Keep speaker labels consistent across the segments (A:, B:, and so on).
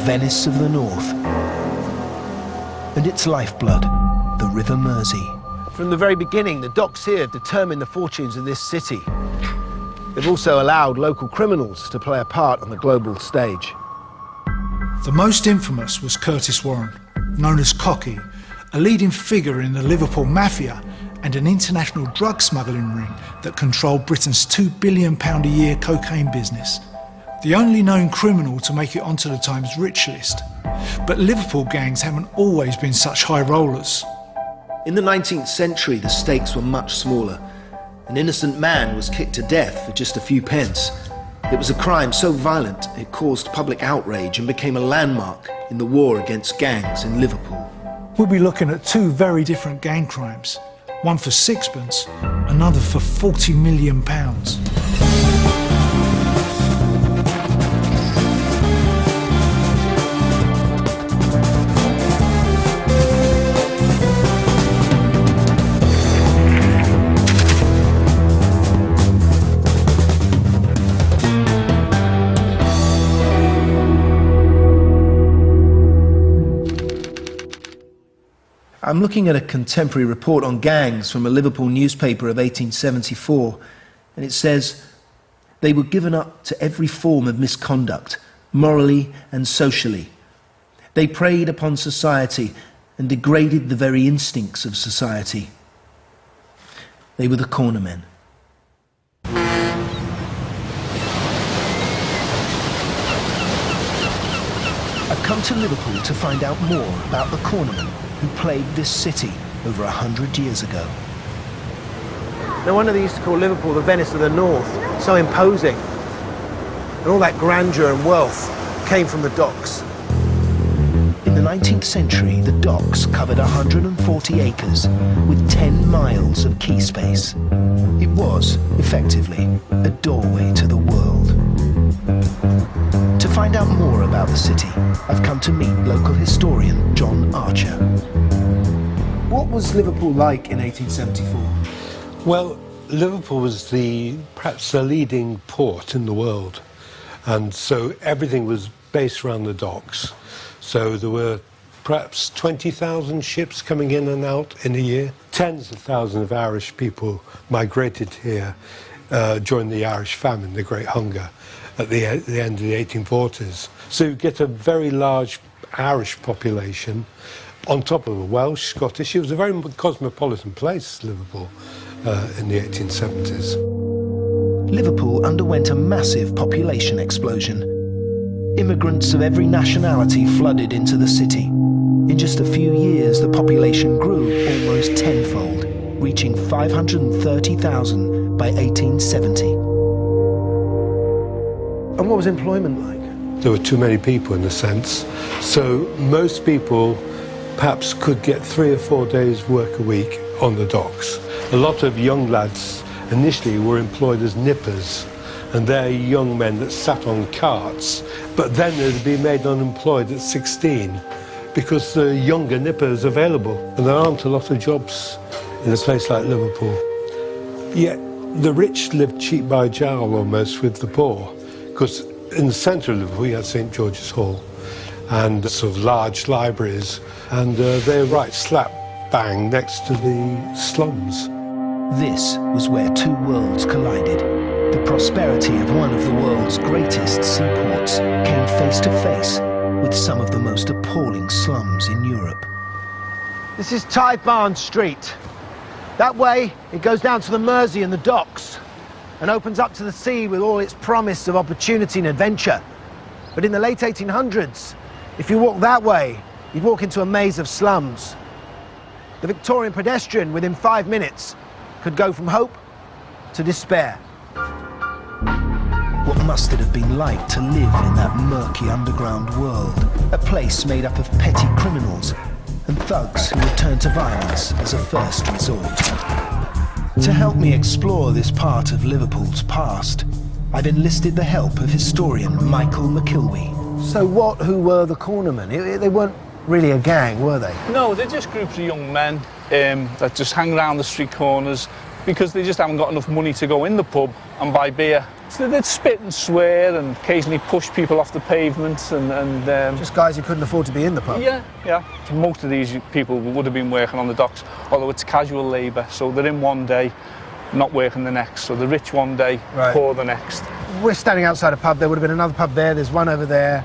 A: Venice of the North, and its lifeblood, the River Mersey.
B: From the very beginning, the docks here have determined the fortunes of this city. They've also allowed local criminals to play a part on the global stage.
C: The most infamous was Curtis Warren, known as Cocky, a leading figure in the Liverpool mafia and an international drug smuggling ring that controlled Britain's £2 billion a year cocaine business. The only known criminal to make it onto the Times rich list. But Liverpool gangs haven't always been such high rollers.
D: In the 19th century, the stakes were much smaller. An innocent man was kicked to death for just a few pence. It was a crime so violent it caused public outrage and became a landmark in the war against gangs in Liverpool.
C: We'll be looking at two very different gang crimes. One for sixpence, another for £40 million.
D: I'm looking at a contemporary report on gangs from a Liverpool newspaper of 1874, and it says, "They were given up to every form of misconduct, morally and socially. They preyed upon society and degraded the very instincts of society. They were the Cornermen."
A: I've come to Liverpool to find out more about the Cornermen who plagued this city over 100 years ago.
B: No wonder they used to call Liverpool the Venice of the North, so imposing. And all that grandeur and wealth came from the docks.
A: In the 19th century, the docks covered 140 acres with 10 miles of quay space. It was, effectively, a doorway to the world. To find out more about the city, I've come to meet local historian John Archer.
D: What was Liverpool like in 1874?
E: Well, Liverpool was perhaps the leading port in the world, and so everything was based around the docks. So there were perhaps 20,000 ships coming in and out in a year. Tens of thousands of Irish people migrated here during the Irish famine, the Great Hunger, at the end of the 1840s. So you get a very large Irish population on top of a Welsh, Scottish. It was a very cosmopolitan place, Liverpool, in the 1870s.
A: Liverpool underwent a massive population explosion. Immigrants of every nationality flooded into the city. In just a few years, the population grew almost tenfold, reaching 530,000 by 1870.
B: And what was employment like?
E: There were too many people, in a sense. So most people perhaps could get 3 or 4 days' work a week on the docks. A lot of young lads initially were employed as nippers, and they're young men that sat on carts, but then they'd be made unemployed at 16 because the younger nippers available, and there aren't a lot of jobs in a place like Liverpool. Yet the rich lived cheek by jowl almost with the poor, because in the centre of Liverpool you had St George's Hall and sort of large libraries, and they're right slap bang next to the slums.
A: This was where two worlds collided. The prosperity of one of the world's greatest seaports came face to face with some of the most appalling slums in Europe.
B: This is Tithe Barn Street. That way, it goes down to the Mersey and the docks and opens up to the sea with all its promise of opportunity and adventure. But in the late 1800s, if you walk that way, you'd walk into a maze of slums. The Victorian pedestrian, within 5 minutes, could go from hope to despair.
A: What must it have been like to live in that murky underground world? A place made up of petty criminals and thugs who would turn to violence as a first resort. To help me explore this part of Liverpool's past, I've enlisted the help of historian Michael McIlwee.
B: So who were the Cornermen? They weren't really a gang, were they?
F: No, they're just groups of young men that just hang around the street corners because they just haven't got enough money to go in the pub and buy beer So they'd spit and swear and occasionally push people off the pavement and
B: Just guys who couldn't afford to be in the pub?
F: yeah. Most of these people would have been working on the docks, although it's casual labour, so they're in one day, not working the next. So the rich one day, poor the next.
B: We're standing outside a pub. There would have been another pub there. There's one over there.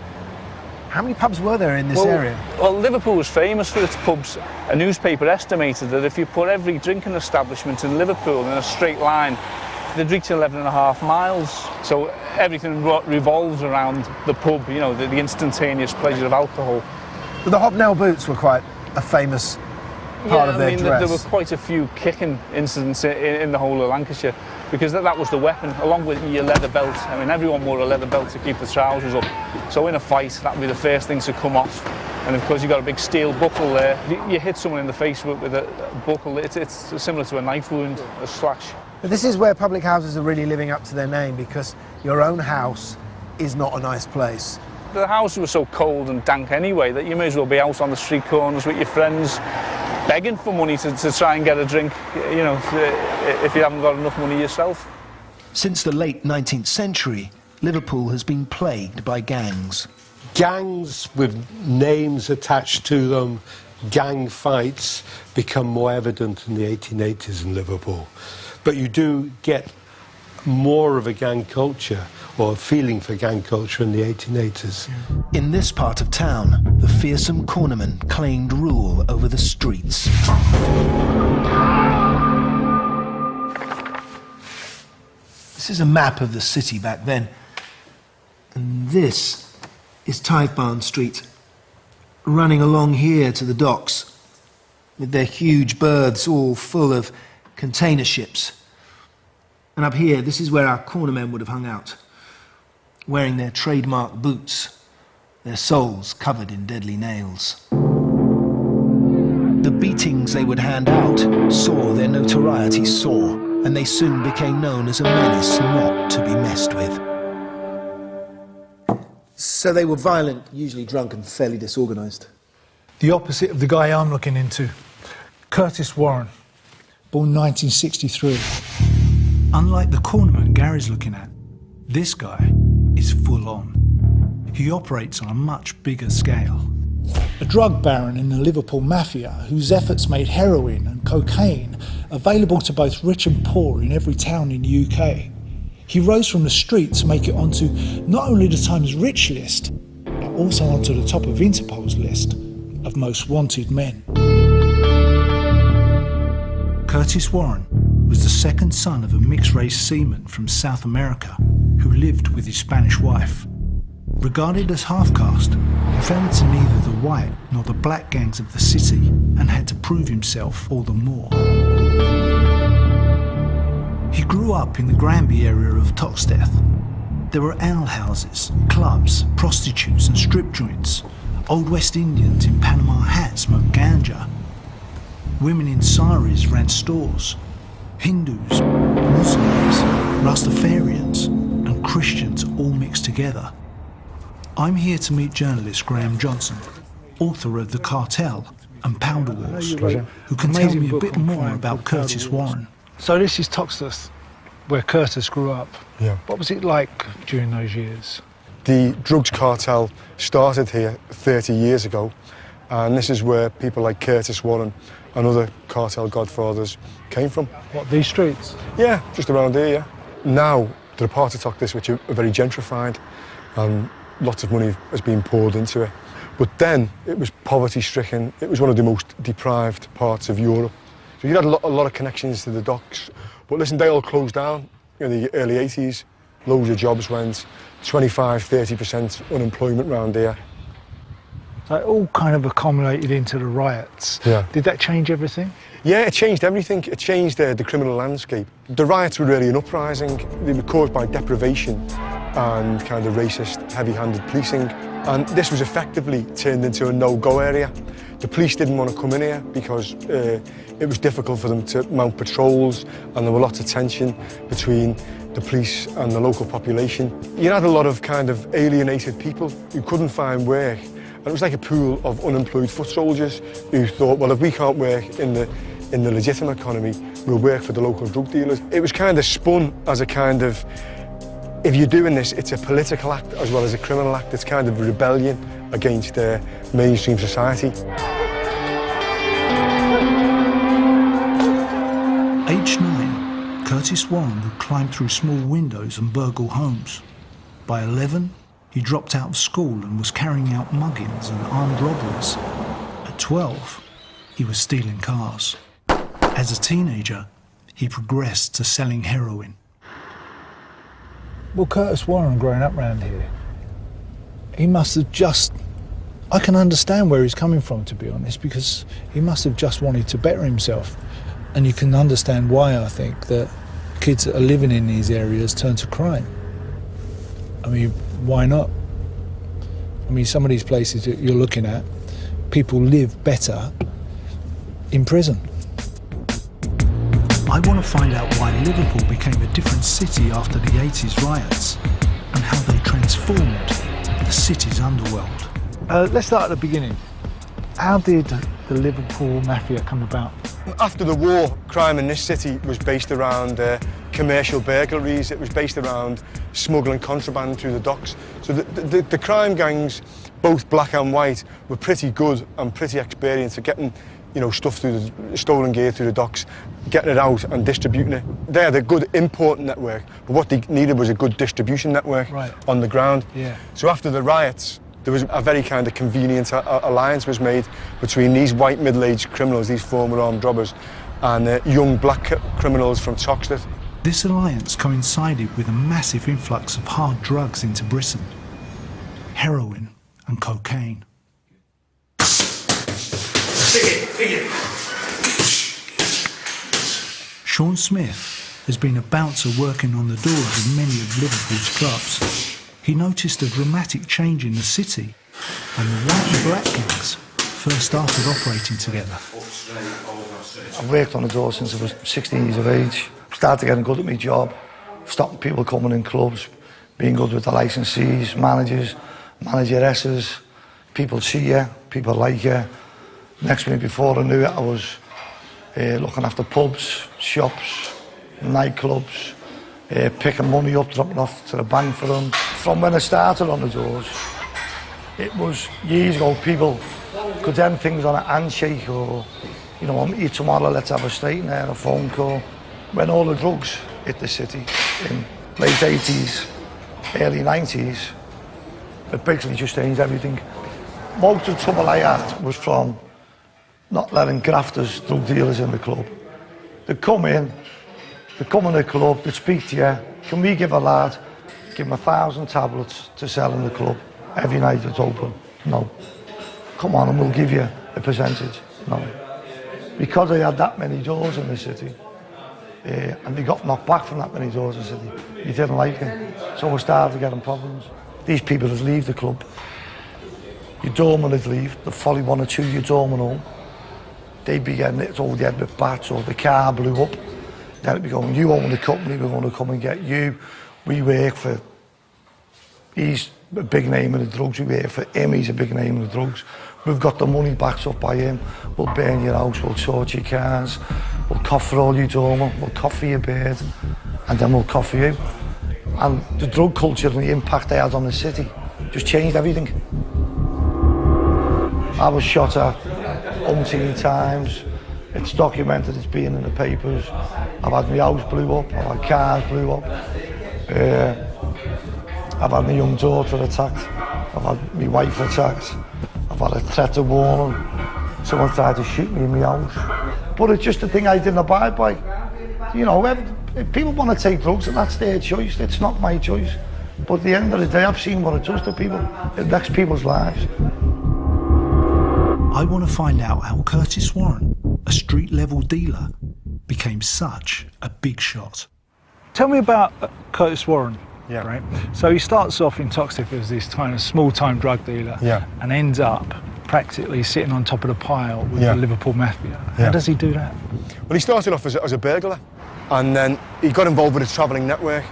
B: How many pubs were there in this area?
F: Well, Liverpool was famous for its pubs. A newspaper estimated that if you put every drinking establishment in Liverpool in a straight line, they'd reach 11.5 miles. So everything revolves around the pub, you know, the instantaneous pleasure of alcohol.
B: But the hobnail boots were quite a famous part of their dress.
F: There were quite a few kicking incidents in the whole of Lancashire, because that was the weapon, along with your leather belt. I mean, everyone wore a leather belt to keep the trousers up. So in a fight, that would be the first thing to come off. And of course, you've got a big steel buckle there. You hit someone in the face with a buckle. It's similar to a knife wound, a slash.
B: But this is where public houses are really living up to their name, because your own house is not a nice place.
F: The houses were so cold and dank anyway that you may as well be out on the street corners with your friends, begging for money to try and get a drink, you know, if you haven't got enough money yourself.
A: Since the late 19th century, Liverpool has been plagued by gangs.
E: Gangs with names attached to them, gang fights, become more evident in the 1880s in Liverpool. But you do get more of a gang culture, or a feeling for gang culture, in the 1880s.
A: In this part of town, the fearsome Cornermen claimed rule over the streets.
D: This is a map of the city back then. And this is Tithe Barn Street, running along here to the docks, with their huge berths all full of container ships. And up here, this is where our cornermen would have hung out, wearing their trademark boots, their soles covered in deadly nails.
A: The beatings they would hand out saw their notoriety soar, and they soon became known as a menace not to be messed with.
D: So they were violent, usually drunk and fairly disorganised.
C: The opposite of the guy I'm looking into, Curtis Warren, born 1963. Unlike the cornerman Gary's looking at, this guy is full on. He operates on a much bigger scale. A drug baron in the Liverpool Mafia whose efforts made heroin and cocaine available to both rich and poor in every town in the UK. He rose from the street to make it onto not only the Times Rich list, but also onto the top of Interpol's list of most wanted men. Curtis Warren was the second son of a mixed-race seaman from South America who lived with his Spanish wife. Regarded as half-caste, he fell into neither the white nor the black gangs of the city and had to prove himself all the more. He grew up in the Granby area of Toxteth. There were alehouses, clubs, prostitutes and strip joints. Old West Indians in Panama hats smoked ganja. Women in saris ran stores. Hindus, Muslims, Rastafarians and Christians all mixed together. I'm here to meet journalist Graham Johnson, author of The Cartel and Powder Wars, who can tell me a bit more about Curtis Warren.
G: So this is Toxteth, where Curtis grew up.
H: Yeah.
G: What was it like during those years?
H: The drugs cartel started here 30 years ago, and this is where people like Curtis Warren and other cartel godfathers came from.
G: What, these streets?
H: Yeah, just around here, yeah. Now, there are parts of Toxteth which are very gentrified, and lots of money has been poured into it. But then, it was poverty-stricken. It was one of the most deprived parts of Europe. So you had a lot of connections to the docks. But listen, they all closed down in the early 80s. Loads of jobs went, 25–30% unemployment around here.
G: So it all kind of accumulated into the riots.
H: Yeah.
G: Did that change everything?
H: Yeah, it changed everything. It changed the criminal landscape. The riots were really an uprising. They were caused by deprivation and kind of racist, heavy-handed policing. And this was effectively turned into a no-go area. The police didn't want to come in here because it was difficult for them to mount patrols, and there were lots of tension between the police and the local population. You had a lot of kind of alienated people who couldn't find work. And it was like a pool of unemployed foot soldiers who thought, well, if we can't work in the legitimate economy, we'll work for the local drug dealers. It was kind of spun as a kind of if you're doing this, it's a political act as well as a criminal act. It's kind of a rebellion against mainstream society.
C: Aged 9, Curtis Warren would climb through small windows and burgle homes. By 11, he dropped out of school and was carrying out muggings and armed robberies. At 12, he was stealing cars. As a teenager, he progressed to selling heroin.
G: Well, Curtis Warren, growing up around here, he must have just... I can understand where he's coming from, to be honest, because he must have just wanted to better himself. And you can understand why, I think, that kids that are living in these areas turn to crime. I mean, why not? I mean, some of these places that you're looking at, people live better in prison.
C: I want to find out why Liverpool became a different city after the 80s riots and how they transformed the city's underworld.
G: Let's start at the beginning. How did the Liverpool Mafia come about?
H: After the war, crime in this city was based around commercial burglaries. It was based around smuggling contraband through the docks. So the crime gangs, both black and white, were pretty good and pretty experienced at getting, you know, stuff through the stolen gear through the docks, getting it out and distributing it. They had a good import network, but what they needed was a good distribution network on the ground.
G: Yeah.
H: So after the riots, there was a very kind of convenient alliance was made between these white middle-aged criminals, these former armed robbers, and young black criminals from Toxteth.
C: This alliance coincided with a massive influx of hard drugs into Britain: heroin and cocaine. Sean Smith has been a bouncer working on the doors of many of Liverpool's clubs. He noticed a dramatic change in the city when the white and black gangs first started operating together.
I: I've worked on the door since I was 16 years of age. Started getting good at my job, stopping people coming in clubs, being good with the licensees, managers, manageresses. People see you, people like you. Next minute, before I knew it, I was looking after pubs, shops, nightclubs, picking money up, dropping off to the bank for them. From when I started on the doors, it was years ago, people could end things on a handshake or, you know, I'll meet you tomorrow, let's have a straight there, a phone call. When all the drugs hit the city in late 80s, early 90s, it basically just changed everything. Most of the trouble I had was from not letting grafters, drug dealers in the club. They'd come in the club, they'd speak to you. Can we give a lad, give him 1,000 tablets to sell in the club every night it's open? No. Come on and we'll give you a percentage. No. Because I had that many doors in the city, and they got knocked back from that many doors in the city, you didn't like it. So we started getting problems. These people would leave the club. Your doorman would leave, they'd follow one or two your doorman home. They'd be getting it over the head with bats, or the car blew up. Then it'd be going, you own the company, we're going to come and get you. We work for, he's a big name in the drugs, we work for him, he's a big name in the drugs. We've got the money backed up by him. We'll burn your house, we'll sort your cars, we'll cough for all your doorman, we'll cough for your bird, and then we'll cough for you. And the drug culture and the impact they had on the city just changed everything. I was shot at umpteen times. It's documented, it's been in the papers. I've had my house blew up, I've had cars blew up. I've had my young daughter attacked. I've had my wife attacked. I've had a threat of warning. Someone tried to shoot me in my house. But it's just a thing I didn't abide by. You know, if people want to take drugs, and that's their choice, it's not my choice. But at the end of the day, I've seen what it does to people. It wrecks people's lives.
C: I want to find out how Curtis Warren, a street-level dealer, became such a big shot.
G: Tell me about Curtis Warren.
H: Yeah.
G: Right. So he starts off in Toxteth as this kind of small-time drug dealer, and ends up practically sitting on top of the pile with the Liverpool Mafia. How does he do that?
H: Well, he started off as a burglar, and then he got involved with a travelling network.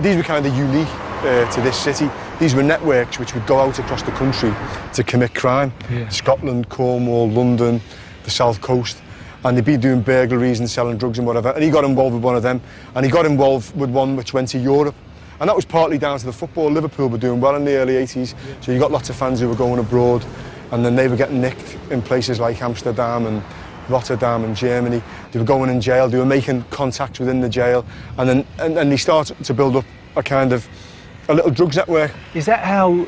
H: These were kind of unique to this city. These were networks which would go out across the country to commit crime. Scotland, Cornwall, London, the South Coast. and they'd be doing burglaries and selling drugs and whatever, and he got involved with one of them, and he got involved with one which went to Europe. And that was partly down to the football. Liverpool were doing well in the early 80s, so you got lots of fans who were going abroad, and then they were getting nicked in places like Amsterdam and Rotterdam and Germany. They were going in jail, they were making contacts within the jail, and then they started to build up a little drugs network.
G: Is that how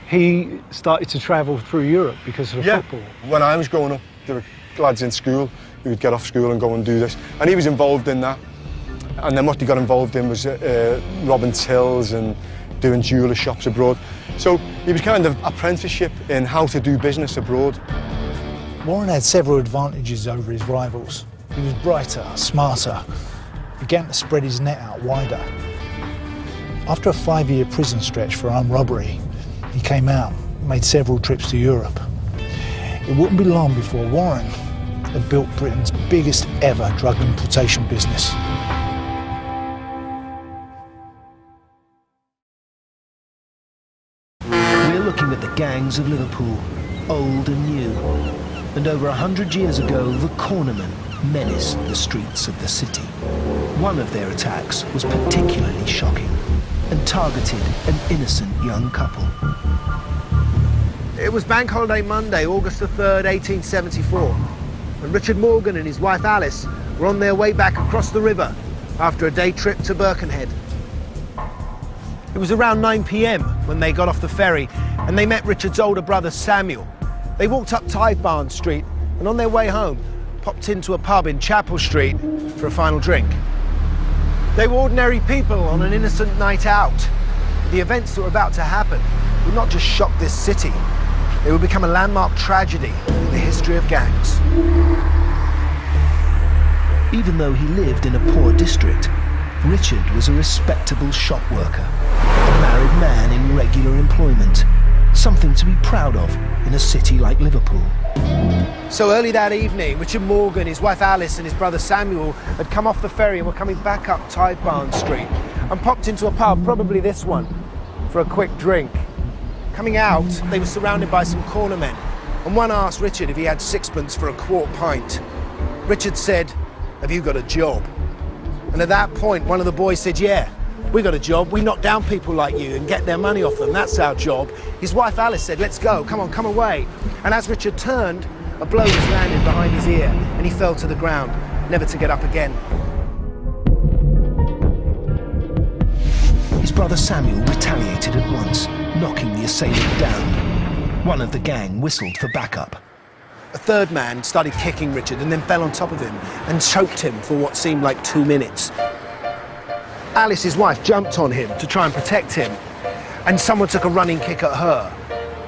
G: he started to travel through Europe because of football?
H: When I was growing up, there were lads in school who would get off school and go and do this, and he was involved in that. And then what he got involved in was robbing tills and doing jeweller shops abroad. So he was kind of apprenticeship in how to do business abroad.
G: Warren had several advantages over his rivals. He was brighter, smarter, began to spread his net out wider. After a 5-year prison stretch for armed robbery, he came out, made several trips to Europe. It wouldn't be long before Warren had built Britain's biggest ever drug importation business.
A: We're looking at the gangs of Liverpool, old and new. And over 100 years ago, the Cornermen menaced the streets of the city. One of their attacks was particularly shocking and targeted an innocent young couple.
B: It was Bank Holiday Monday, August the 3rd, 1874, when Richard Morgan and his wife Alice were on their way back across the river after a day trip to Birkenhead. It was around 9 p.m. when they got off the ferry and they met Richard's older brother Samuel. They walked up Tithe Barn Street and on their way home popped into a pub in Chapel Street for a final drink. They were ordinary people on an innocent night out. The events that were about to happen would not just shock this city, they would become a landmark tragedy in the history of gangs.
A: Even though he lived in a poor district, Richard was a respectable shop worker, a married man in regular employment, something to be proud of in a city like Liverpool.
B: So early that evening, Richard Morgan, his wife Alice and his brother Samuel had come off the ferry and were coming back up Tithe Barn Street and popped into a pub, probably this one, for a quick drink. Coming out, they were surrounded by some cornermen, and one asked Richard if he had sixpence for a quart pint. Richard said, "Have you got a job?" And at that point, one of the boys said, "Yeah, we got a job. We knock down people like you and get their money off them. That's our job." His wife Alice said, "Let's go. Come on, come away." And as Richard turned, a blow was landed behind his ear and he fell to the ground, never to get up again.
A: His brother Samuel retaliated at once, knocking the assailant down. One of the gang whistled for backup.
B: A third man started kicking Richard and then fell on top of him and choked him for what seemed like 2 minutes. Alice, his wife, jumped on him to try and protect him, and someone took a running kick at her.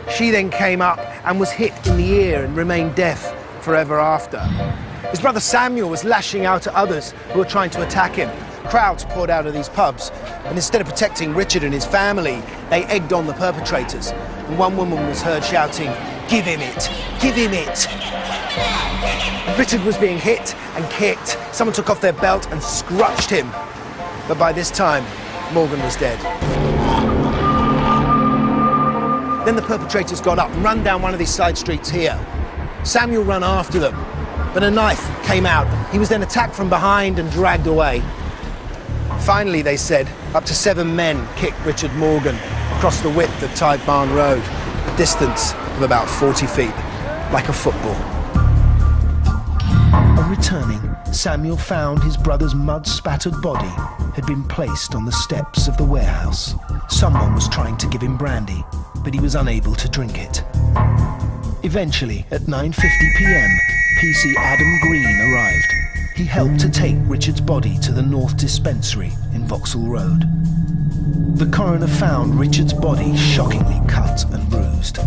B: She then came up and was hit in the ear and remained deaf forever after. His brother Samuel was lashing out at others who were trying to attack him. Crowds poured out of these pubs, and instead of protecting Richard and his family, they egged on the perpetrators. And one woman was heard shouting, "Give him it! Give him it!" Richard was being hit and kicked. Someone took off their belt and scrutched him. But by this time, Morgan was dead. Then the perpetrators got up and ran down one of these side streets here. Samuel ran after them, but a knife came out. He was then attacked from behind and dragged away. Finally, they said, up to 7 men kicked Richard Morgan across the width of Tithe Barn Road, a distance of about 40 feet, like a football.
A: On returning, Samuel found his brother's mud-spattered body had been placed on the steps of the warehouse. Someone was trying to give him brandy, but he was unable to drink it. Eventually, at 9:50 p.m, PC Adam Green arrived. He helped to take Richard's body to the North Dispensary in Vauxhall Road. The coroner found Richard's body shockingly cut and bruised.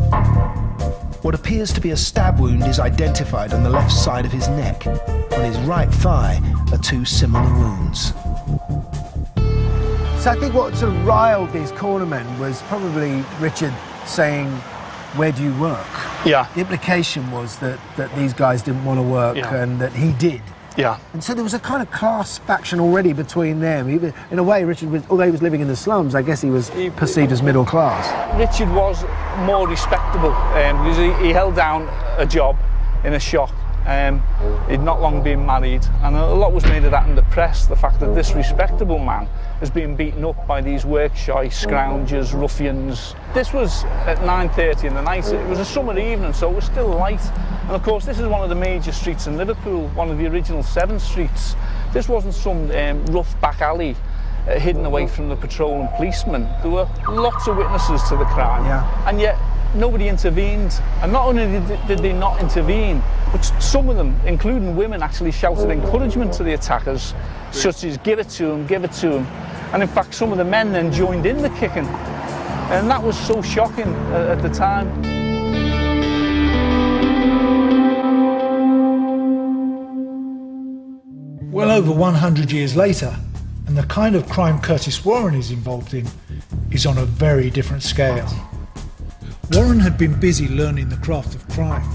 A: What appears to be a stab wound is identified on the left side of his neck. On his right thigh are 2 similar wounds.
B: So I think what sort of riled these cornermen was probably Richard saying, "Where do you work?"
F: Yeah.
B: The implication was that these guys didn't want to work and that he did.
F: Yeah.
B: And so there was a kind of class faction already between them. In a way, Richard was, although he was living in the slums, I guess he was perceived as middle class.
F: Richard was more respectable because he held down a job in a shop He'd not long been married, and a lot was made of that in the press, the fact that this respectable man was being beaten up by these work-shy scroungers, ruffians. This was at 9:30 in the night. It was a summer evening, so it was still light. And of course, this is one of the major streets in Liverpool, one of the original 7 streets. This wasn't some rough back alley hidden away from the patrolling policemen. There were lots of witnesses to the crime, and yet nobody intervened. And not only did they not intervene, but some of them, including women, actually shouted encouragement to the attackers, such as "give it to him, give it to him." And in fact, some of the men then joined in the kicking. And that was so shocking at the time.
C: Well over 100 years later, and the kind of crime Curtis Warren is involved in is on a very different scale. Warren had been busy learning the craft of crime.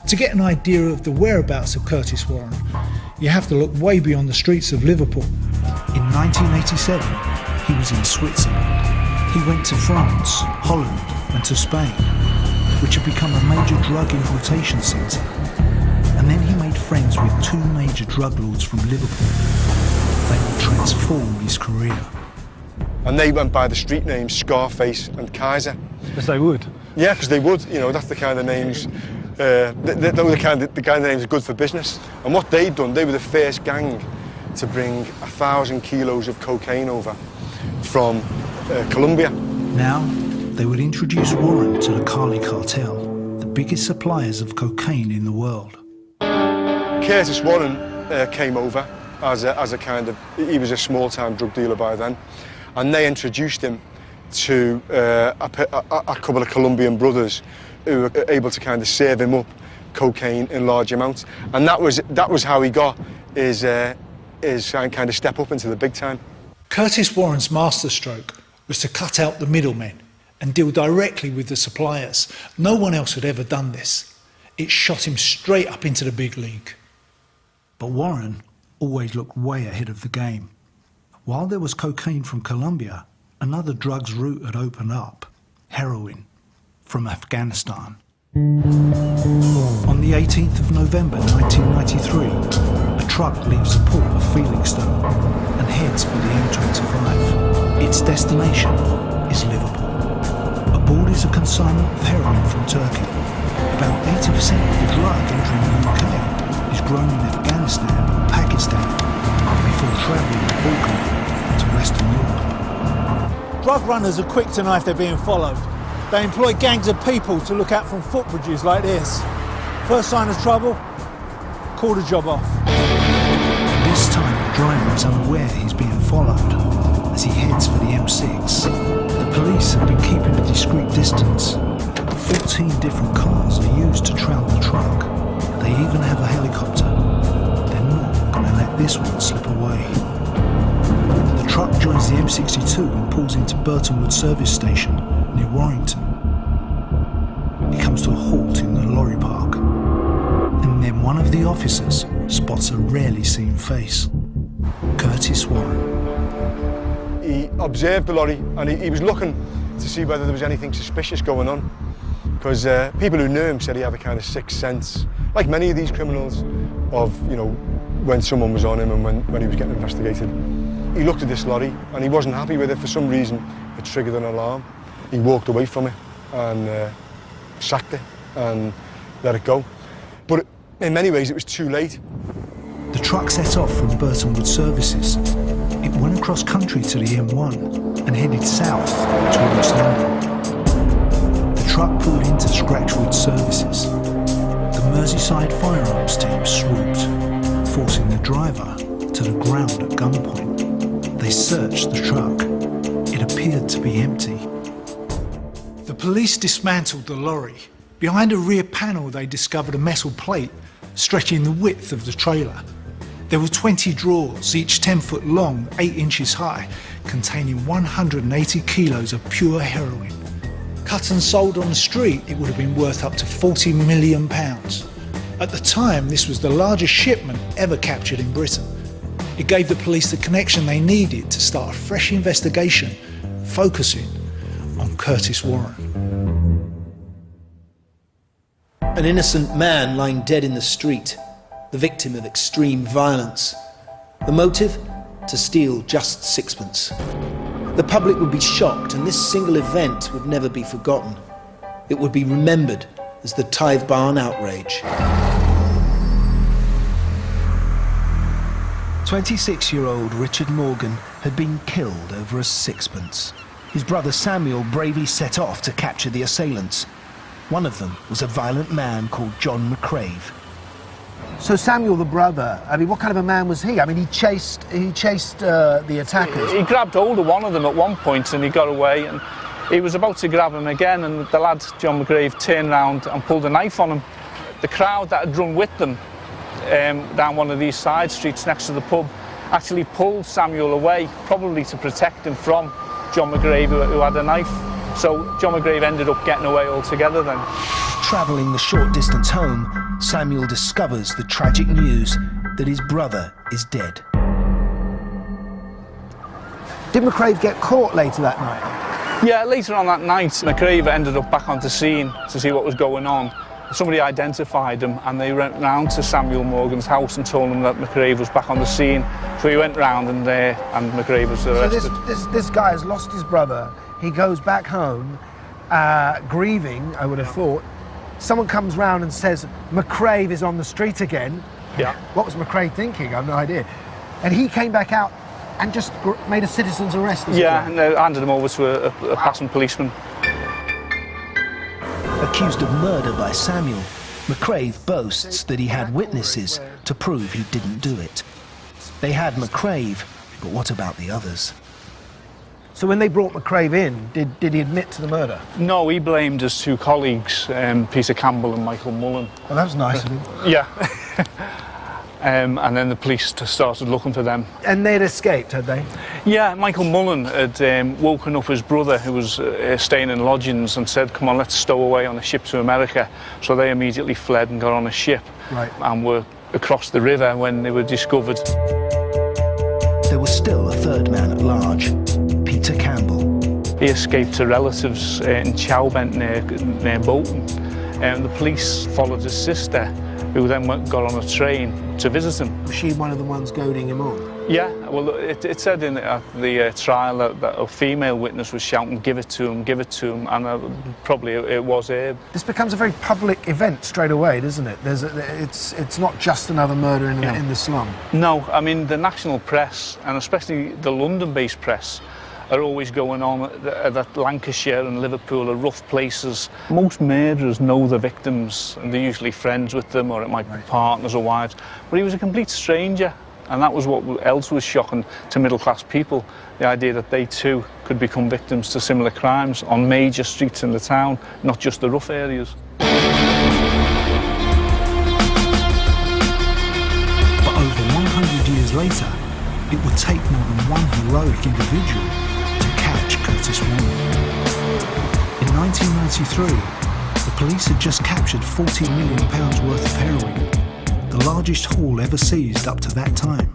C: To get an idea of the whereabouts of Curtis Warren, you have to look way beyond the streets of Liverpool. In 1987, he was in Switzerland. He went to France, Holland and to Spain, which had become a major drug importation centre. And then he made friends with 2 major drug lords from Liverpool. They would transform his career.
H: And they went by the street names Scarface and Kaiser.
G: Yes, they would.
H: Yeah, because they would. You know, that's the kind of names. They were the kind of names good for business. And what they'd done, they were the first gang to bring 1,000 kilos of cocaine over from Colombia.
C: Now, they would introduce Warren to the Cali cartel, the biggest suppliers of cocaine in the world.
H: Curtis Warren came over as a kind of, he was a small-time drug dealer by then, and they introduced him to a couple of Colombian brothers who were able to kind of serve him up cocaine in large amounts, and that was how he got his kind of step up into the big time.
C: Curtis Warren's masterstroke was to cut out the middlemen and deal directly with the suppliers. No one else had ever done this. It shot him straight up into the big league. But Warren always looked way ahead of the game. While there was cocaine from Colombia, another drugs route had opened up: heroin from Afghanistan. On the 18th of November 1993, a truck leaves the port of Felixstowe and heads for the M25. Its destination is Liverpool. Aboard is a consignment of heroin from Turkey. About 80% of the drug entering the UK is grown in Afghanistan and Pakistan before travelling the Balkan to Western Europe.
G: Drug runners are quick to know if they're being followed. They employ gangs of people to look out from footbridges like this. First sign of trouble, call the job off.
C: This time the driver is unaware he's being followed as he heads for the M6. The police have been keeping a discreet distance. 14 different cars are used to trail the truck. They even have a helicopter. They're not going to let this one slip away. The truck joins the M62 and pulls into Burtonwood service station near Warrington. It comes to a halt in the lorry park, and then one of the officers spots a rarely seen face: Curtis Warren.
H: He observed the lorry and he was looking to see whether there was anything suspicious going on, because people who knew him said he had a kind of sixth sense, like many of these criminals, of, you know, when someone was on him and when he was getting investigated. He looked at this lorry and he wasn't happy with it. For some reason, it triggered an alarm. He walked away from it and sacked it and let it go. But in many ways, it was too late.
C: The truck set off from Burtonwood services. It went across country to the M1 and headed south towards London. The truck pulled into Scratchwood services. The Merseyside firearms team swooped, forcing the driver to the ground at gunpoint. They searched the truck. It appeared to be empty. The police dismantled the lorry. Behind a rear panel, they discovered a metal plate stretching the width of the trailer. There were 20 drawers, each 10 foot long, 8 inches high, containing 180 kilos of pure heroin. Cut and sold on the street, it would have been worth up to £40 million. At the time, this was the largest shipment ever captured in Britain. It gave the police the connection they needed to start a fresh investigation, focusing on Curtis Warren.
D: An innocent man lying dead in the street, the victim of extreme violence. The motive? To steal just sixpence. The public would be shocked, and this single event would never be forgotten. It would be remembered as the Tithe Barn outrage.
A: 26-year-old Richard Morgan had been killed over a sixpence. His brother Samuel bravely set off to capture the assailants. One of them was a violent man called John McCrave.
B: So Samuel, the brother, I mean, what kind of a man was he? I mean, he chased the attackers.
F: He grabbed hold of one of them at one point and he got away, and he was about to grab him again, and the lad, John McCrave, turned round and pulled a knife on him. The crowd that had run with them down one of these side streets next to the pub actually pulled Samuel away, probably to protect him from John McCrave, who had a knife. So John McCrave ended up getting away altogether then.
A: Travelling the short distance home, Samuel discovers the tragic news that his brother is dead.
B: Did McCrave get caught later that night?
F: Yeah, later on that night, McCrave ended up back onto scene to see what was going on. Somebody identified him and they went round to Samuel Morgan's house and told him that McCrave was back on the scene. So he went round and McCrave was arrested.
B: So this guy has lost his brother. He goes back home, grieving, I would have thought. Someone comes round and says, McCrave is on the street again.
F: Yeah.
B: What was McCrave thinking? I have no idea. And he came back out and just made a citizen's arrest.
F: Yeah, and they handed him over to a passing policeman.
A: Accused of murder by Samuel, McCrave boasts that he had witnesses to prove he didn't do it. They had McCrave, but what about the others?
B: So when they brought McCrave in, did he admit to the murder?
F: No, he blamed his two colleagues, Peter Campbell and Michael Mullen.
B: Well, that was nice of him.
F: Yeah. And then the police started looking for them.
B: And they'd escaped, had they?
F: Yeah, Michael Mullen had woken up his brother, who was staying in lodgings, and said, come on, let's stow away on a ship to America. So they immediately fled and got on a ship.
B: Right.
F: And were across the river when they were discovered.
A: There was still a third man at large, Peter Campbell.
F: He escaped to relatives in Chowbent near Bolton. The police followed his sister, who then got on a train to visit him.
B: Was she one of the ones goading him on?
F: Yeah, well, it said in the trial that a female witness was shouting, give it to him, and probably it was Abe.
B: This becomes a very public event straight away, doesn't it? It's not just another murder in the slum.
F: No, I mean, the national press, and especially the London-based press, are always going on that Lancashire and Liverpool are rough places. Most murderers know the victims, and they're usually friends with them, or it might be partners or wives. But he was a complete stranger, and that was what else was shocking to middle-class people, the idea that they too could become victims to similar crimes on major streets in the town, not just the rough areas.
C: But over 100 years later, it would take more than one heroic individual to catch Curtis Warren. In 1993, the police had just captured £40 million worth of heroin, the largest haul ever seized up to that time.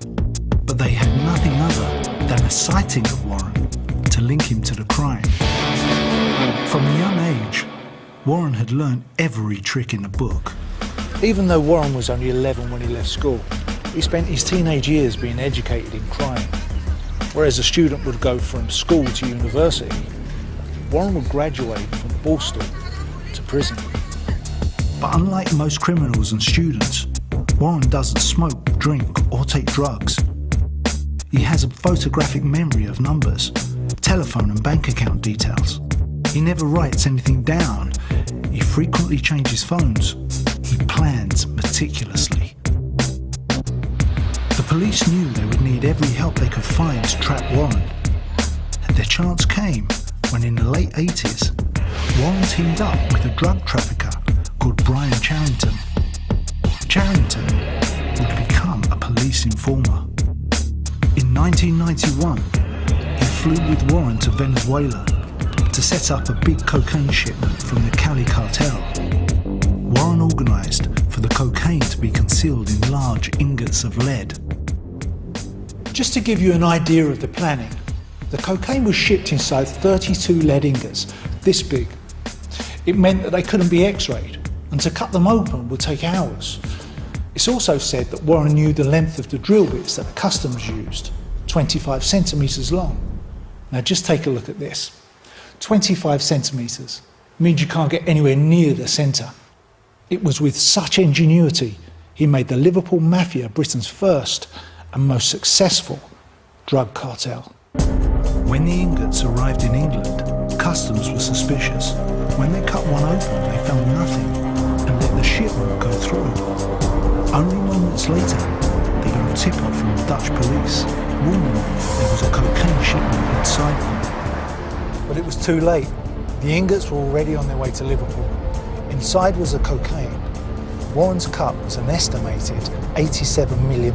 C: But they had nothing other than a sighting of Warren to link him to the crime. From a young age, Warren had learned every trick in the book.
G: Even though Warren was only 11 when he left school, he spent his teenage years being educated in crime. Whereas a student would go from school to university, Warren would graduate from Borstal to prison.
C: But unlike most criminals and students, Warren doesn't smoke, drink or take drugs. He has a photographic memory of numbers, telephone and bank account details. He never writes anything down. He frequently changes phones. He plans meticulously. The police knew they would need every help they could find to trap Warren. And their chance came when in the late 80s, Warren teamed up with a drug trafficker called Brian Charrington. Charrington would become a police informer. In 1991, he flew with Warren to Venezuela to set up a big cocaine shipment from the Cali cartel. Warren organised for the cocaine to be concealed in large ingots of lead.
G: Just to give you an idea of the planning, the cocaine was shipped inside 32 lead ingots, this big. It meant that they couldn't be x-rayed.
C: and to cut them open would take hours. It's also said that Warren knew the length of the drill bits that the customs used, 25 centimetres long. Now just take a look at this. 25 centimetres means you can't get anywhere near the centre. It was with such ingenuity he made the Liverpool Mafia Britain's first and most successful drug cartel. When the ingots arrived in England, customs were suspicious. When they cut one open, they found nothing and let the shipment go through. Only moments later, they got a tip-off from the Dutch police, warning them there was a cocaine shipment inside them. But it was too late. The ingots were already on their way to Liverpool. Inside was the cocaine. Warren's cut was an estimated £87 million.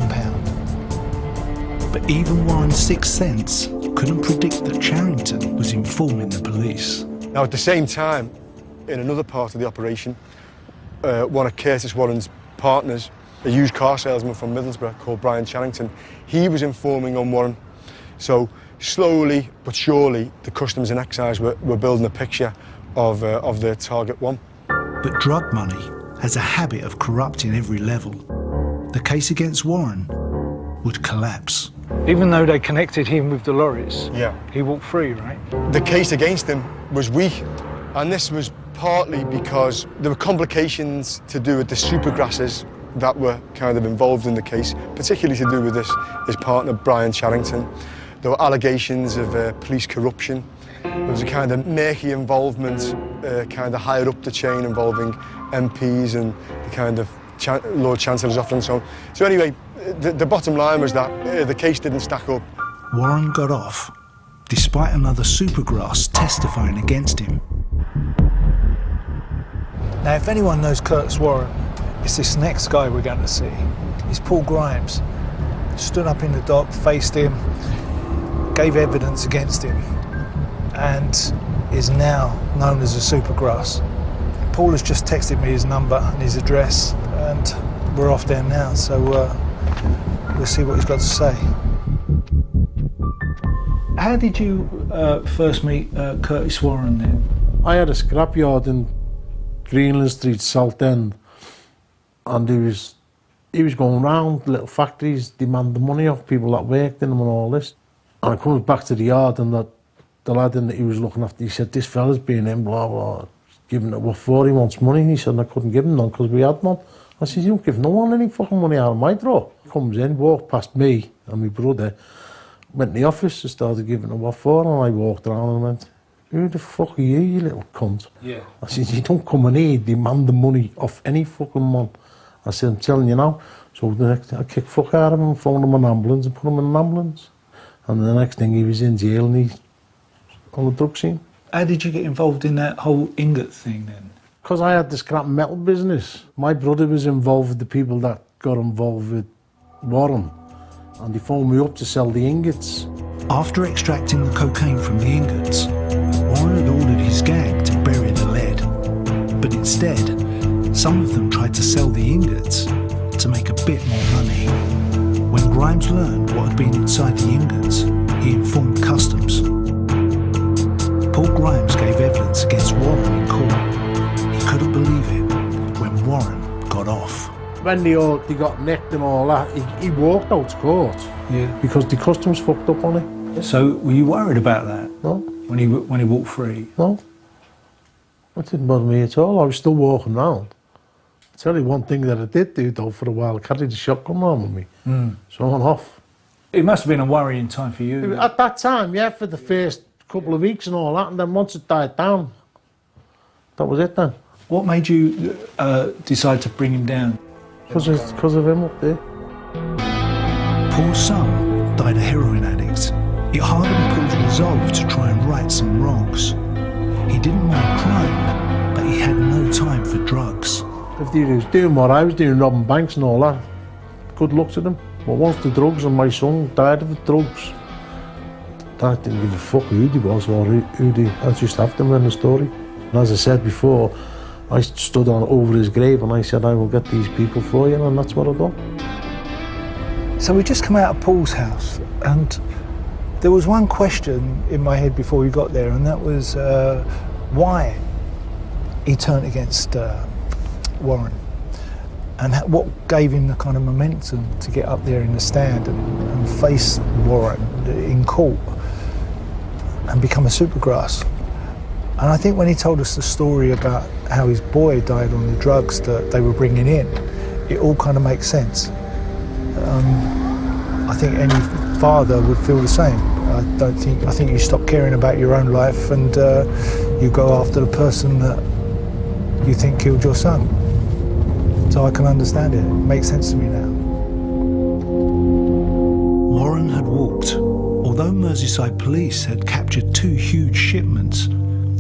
C: But even Warren's sixth sense couldn't predict that Charrington was informing the police.
H: Now, at the same time, in another part of the operation, one of Curtis Warren's partners, a used car salesman from Middlesbrough called Brian Charrington, he was informing on Warren. So slowly but surely, the Customs and Excise were building a picture of their target one.
C: But drug money has a habit of corrupting every level. The case against Warren would collapse. Even though they connected him with the lorries, he walked free, right?
H: The case against him was weak, and this was partly because there were complications to do with the supergrasses that were kind of involved in the case, particularly to do with his partner, Brian Charrington. There were allegations of police corruption. There was a kind of murky involvement, kind of higher up the chain, involving MPs and the kind of Lord Chancellor's office and so on. So anyway, the bottom line was that the case didn't stack up.
C: Warren got off, despite another supergrass testifying against him. Now, if anyone knows Curtis Warren, it's this next guy we're going to see. He's Paul Grimes. Stood up in the dock, faced him, gave evidence against him, and is now known as a supergrass. Paul has just texted me his number and his address, and we're off there now, so we'll see what he's got to say. How did you first meet Curtis Warren then?
J: I had a scrapyard in Greenland Street, South End, and he was going round little factories demanding money off people that worked in them and all this. And I comes back to the yard, and the lad in that he was looking after, he said, "This fella's been in, blah, blah, giving it what for, he wants money." And he said, "And I couldn't give him none because we had none." I said, "You don't give no one any fucking money out of my drawer." He comes in, walked past me and my brother, went in the office and started giving him what for, and I walked around and went, "Who the fuck are you, you little cunt?"
C: Yeah.
J: I said, "You don't come in here demanding money off any fucking man." I said, "I'm telling you now." So the next I kicked fuck out of him, phoned him an ambulance and put him in an ambulance. And the next thing, he was in jail and he's on the drug scene.
C: How did you get involved in that whole ingot thing then?
J: Because I had the scrap metal business. My brother was involved with the people that got involved with Warren, and they phoned me up to sell the ingots.
C: After extracting the cocaine from the ingots, Warren had ordered his gang to bury the lead. But instead, some of them tried to sell the ingots to make a bit more money. When Grimes learned what had been inside the ingots, he informed customs. Paul Grimes gave evidence against Warren in court. He couldn't believe it when Warren got off.
J: When they got nicked and all that, he walked out to court.
C: Yeah.
J: Because the customs fucked up on it.
C: So were you worried about that?
J: No.
C: When he walked free?
J: No. It didn't bother me at all. I was still walking round. I'll tell you one thing that I did do though for a while, I carried a shotgun around with me. So I went off.
C: It must have been a worrying time for you.
J: At that time, yeah, for the first couple of weeks and all that, and then once it died down, that was it then.
C: What made you decide to bring him down?
J: Because of him up there.
C: Paul's son died a heroin addict. It hardened Paul's resolve to try and right some wrongs. He didn't mind crime, but he had no time for drugs.
J: If he was doing what I was doing, robbing banks and all that, good luck to them. But once the drugs and my son died of the drugs, I didn't give a fuck who he was or who they... I just have them in the story. And as I said before, I stood over his grave and I said, "I will get these people for you," and that's what I done.
C: So we just come out of Paul's house, and there was one question in my head before we got there, and that was why he turned against
G: Warren, and what gave him the kind of momentum to get up there in the stand and face Warren in court and become a supergrass. And I think when he told us the story about how his boy died on the drugs that they were bringing in, it all kind of makes sense. I think any father would feel the same. I think you stop caring about your own life and you go after the person that you think killed your son. So I can understand it. It makes sense to me now.
C: Warren had walked. Although Merseyside police had captured 2 huge shipments,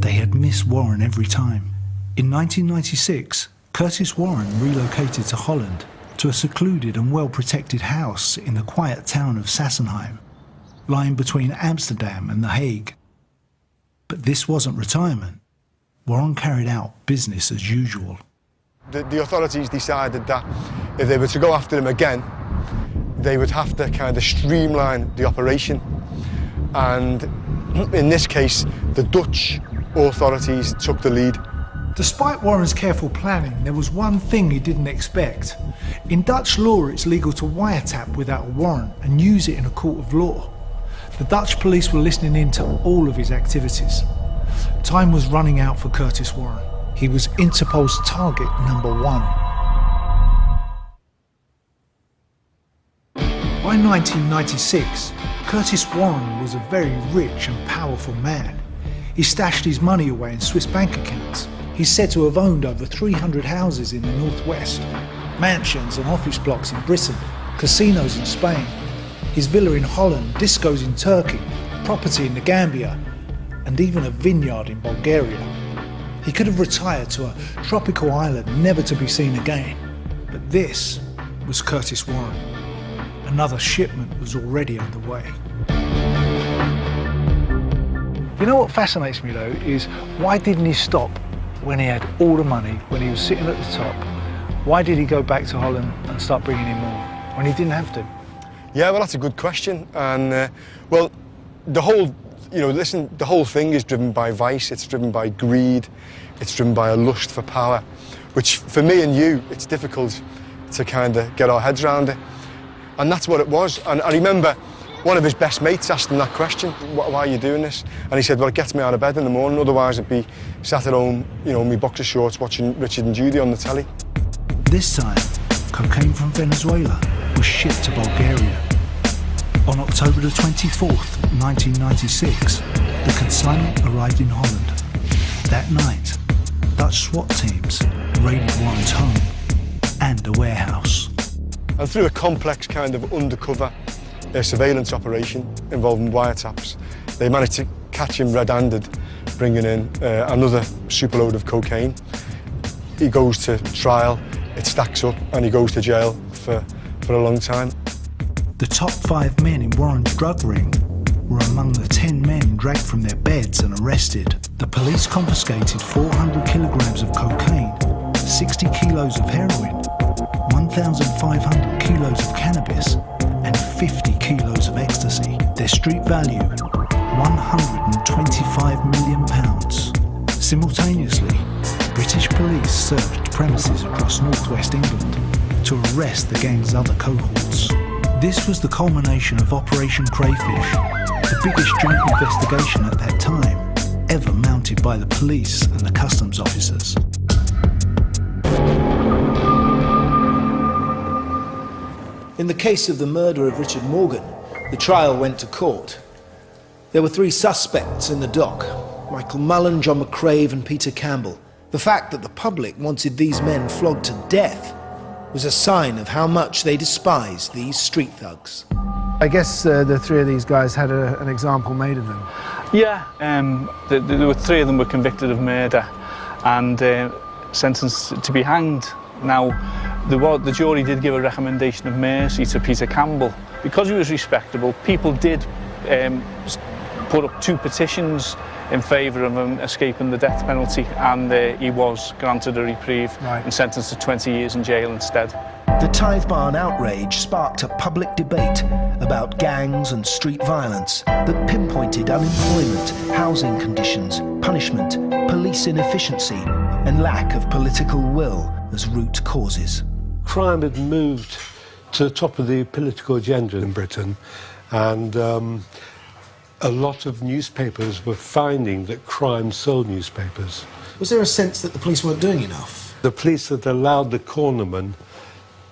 C: they had missed Warren every time. In 1996, Curtis Warren relocated to Holland, to a secluded and well-protected house in the quiet town of Sassenheim, lying between Amsterdam and The Hague. But this wasn't retirement. Warren carried out business as usual.
H: The authorities decided that if they were to go after him again, they would have to kind of streamline the operation. And in this case, the Dutch authorities took the lead.
C: Despite Warren's careful planning, there was one thing he didn't expect. In Dutch law, it's legal to wiretap without a warrant and use it in a court of law. The Dutch police were listening in to all of his activities. Time was running out for Curtis Warren. He was Interpol's target number 1. By 1996, Curtis Warren was a very rich and powerful man. He stashed his money away in Swiss bank accounts. He's said to have owned over 300 houses in the northwest, mansions and office blocks in Britain, casinos in Spain, his villa in Holland, discos in Turkey, property in the Gambia, and even a vineyard in Bulgaria. He could have retired to a tropical island never to be seen again. But this was Curtis Warren. Another shipment was already underway.
G: You know what fascinates me though is why didn't he stop when he had all the money, when he was sitting at the top? Why did he go back to Holland and start bringing in more when he didn't have to?
H: Yeah, well, that's a good question. And well, the whole, the whole thing is driven by vice. It's driven by greed. It's driven by a lust for power, which for me and you, it's difficult to kind of get our heads around it. And that's what it was. And I remember one of his best mates asked him that question, why are you doing this? And he said, well, it gets me out of bed in the morning, otherwise I'd be sat at home, in my boxer shorts watching Richard and Judy on the telly.
C: This time, cocaine from Venezuela was shipped to Bulgaria. On October the 24th, 1996, the consignment arrived in Holland. That night, Dutch SWAT teams raided Warren's home and a warehouse.
H: And through a complex kind of undercover surveillance operation involving wiretaps, they managed to catch him red-handed, bringing in another superload of cocaine. He goes to trial, it stacks up, and he goes to jail for a long time.
C: The top 5 men in Warren's drug ring were among the 10 men dragged from their beds and arrested. The police confiscated 400 kilograms of cocaine, 60 kilos of heroin, 1,500 kilos of cannabis, and 50 kilos of ecstasy. Their street value, £125 million. Simultaneously, British police searched premises across northwest England to arrest the gang's other cohorts. This was the culmination of Operation Crayfish, the biggest joint investigation at that time ever mounted by the police and the customs officers.
D: In the case of the murder of Richard Morgan, the trial went to court. There were 3 suspects in the dock: Michael Mullen, John McCrave and Peter Campbell. The fact that the public wanted these men flogged to death was a sign of how much they despised these street thugs.
B: I guess the 3 of these guys had an example made of them.
F: Yeah, there were 3 of them were convicted of murder and sentenced to be hanged. Now, the jury did give a recommendation of mercy to Peter Campbell. Because he was respectable, people did put up 2 petitions in favour of him escaping the death penalty, and he was granted a reprieve and sentenced to 20 years in jail instead.
A: The Tithe Barn outrage sparked a public debate about gangs and street violence that pinpointed unemployment, housing conditions, punishment, police inefficiency and lack of political will. as root causes.
E: Crime had moved to the top of the political agenda in Britain, and a lot of newspapers were finding that crime sold newspapers.
D: Was there a sense that the police weren't doing enough?
E: The police had allowed the cornermen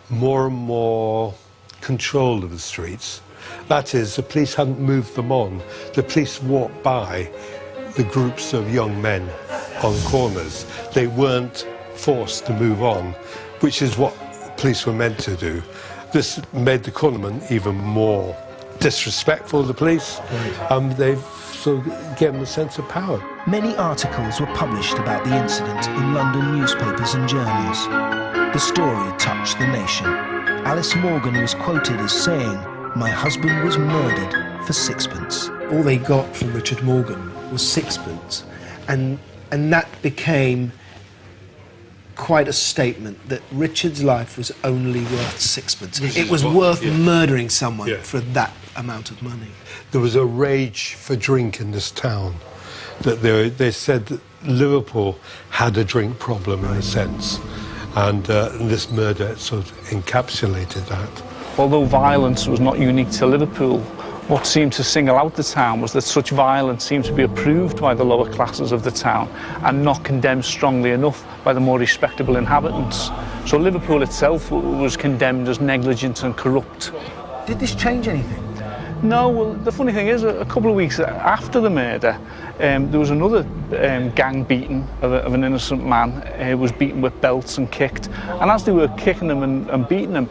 E: more and more control of the streets. That is, the police hadn't moved them on. The police walked by the groups of young men on corners. They weren't forced to move on, which is what police were meant to do. This made the cornermen even more disrespectful of the police. They've sort of given them a sense of power.
A: Many articles were published about the incident in London newspapers and journals. The story touched the nation. Alice Morgan was quoted as saying, "My husband was murdered for sixpence."
D: All they got from Richard Morgan was sixpence, and that became quite a statement that Richard's life was only worth sixpence. It was worth murdering someone for that amount of money.
E: There was a rage for drink in this town. That they said that Liverpool had a drink problem in a sense, and this murder sort of encapsulated that.
F: Although violence was not unique to Liverpool, what seemed to single out the town was that such violence seemed to be approved by the lower classes of the town and not condemned strongly enough by the more respectable inhabitants. So Liverpool itself was condemned as negligent and corrupt.
B: Did this change anything?
F: No, well, the funny thing is, a couple of weeks after the murder, there was another gang beating of an innocent man who was beaten with belts and kicked. And as they were kicking him and beating him,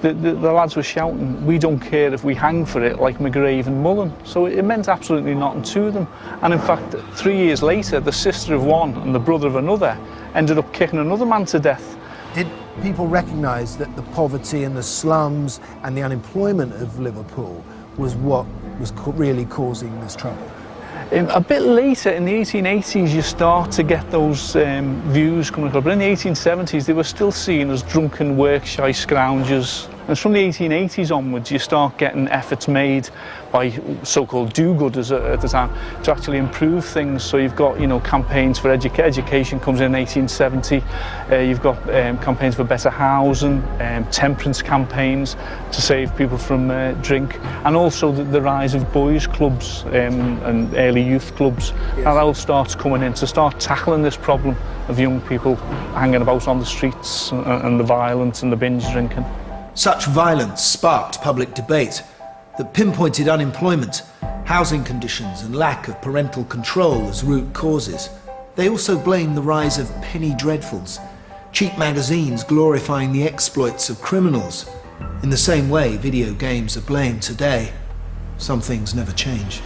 F: the lads were shouting, "We don't care if we hang for it," like McGrave and Mullen. So it meant absolutely nothing to them. And in fact, 3 years later, the sister of one and the brother of another ended up kicking another man to death.
B: Did people recognise that the poverty and the slums and the unemployment of Liverpool was what was really causing this trouble?
F: A bit later, in the 1880s, you start to get those views coming across. But in the 1870s, they were still seen as drunken, work-shy scroungers. And from the 1880s onwards, you start getting efforts made by so-called do-gooders at the time to actually improve things. So you've got, you know, campaigns for education comes in 1870. You've got campaigns for better housing, temperance campaigns to save people from drink, and also the rise of boys' clubs and early youth clubs. Yes. And that all starts coming in to start tackling this problem of young people hanging about on the streets and the violence and the binge drinking.
D: Such violence sparked public debate that pinpointed unemployment, housing conditions and lack of parental control as root causes. They also blamed the rise of penny dreadfuls, cheap magazines glorifying the exploits of criminals. In the same way video games are blamed today, some things never change.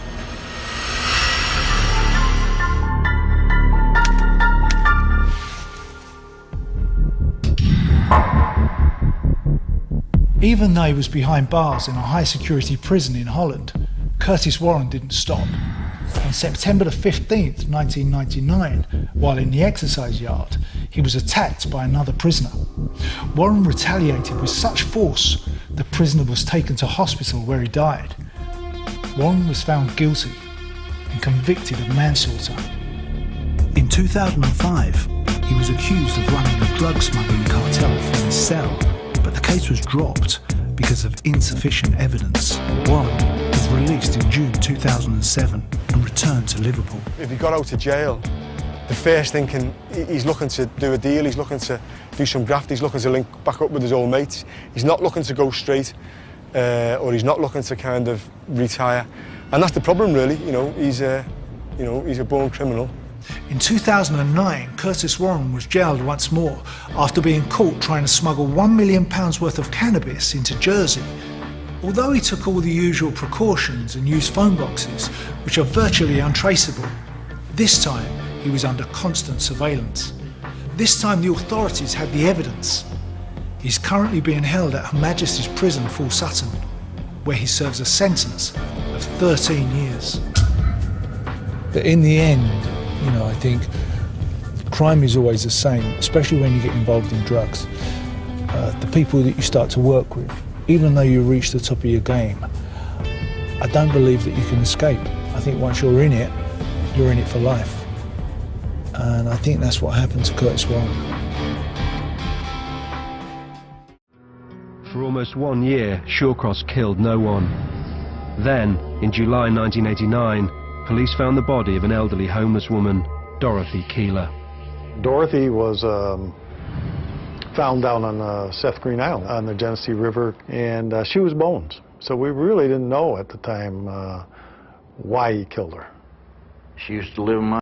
C: Even though he was behind bars in a high-security prison in Holland, Curtis Warren didn't stop. On September the 15th, 1999, while in the exercise yard, he was attacked by another prisoner. Warren retaliated with such force, the prisoner was taken to hospital where he died. Warren was found guilty and convicted of manslaughter. In 2005, he was accused of running a drug smuggling cartel from his cell, but the case was dropped because of insufficient evidence. Warren was released in June 2007 and returned to Liverpool.
H: If he got out of jail, the first thing he's looking to do a deal, he's looking to do some graft, he's looking to link back up with his old mates. He's not looking to go straight, or he's not looking to kind of retire. And that's the problem, really. He's a born criminal.
C: In 2009, Curtis Warren was jailed once more after being caught trying to smuggle £1 million worth of cannabis into Jersey. Although he took all the usual precautions and used phone boxes, which are virtually untraceable, this time he was under constant surveillance. This time the authorities had the evidence. He's currently being held at Her Majesty's Prison, Full Sutton, where he serves a sentence of 13 years.
G: But in the end, I think crime is always the same, especially when you get involved in drugs. The people that you start to work with, even though you reach the top of your game, I don't believe that you can escape. I think once you're in it for life. And I think that's what happened to Curtis Warren.
K: almost 1 year, Shawcross killed no one. Then, in July 1989, police found the body of an elderly homeless woman, Dorothy Keeler.
L: Dorothy was found down on Seth Green Island on the Genesee River, and she was bones. So we really didn't know at the time why he killed her.
M: She used to live in my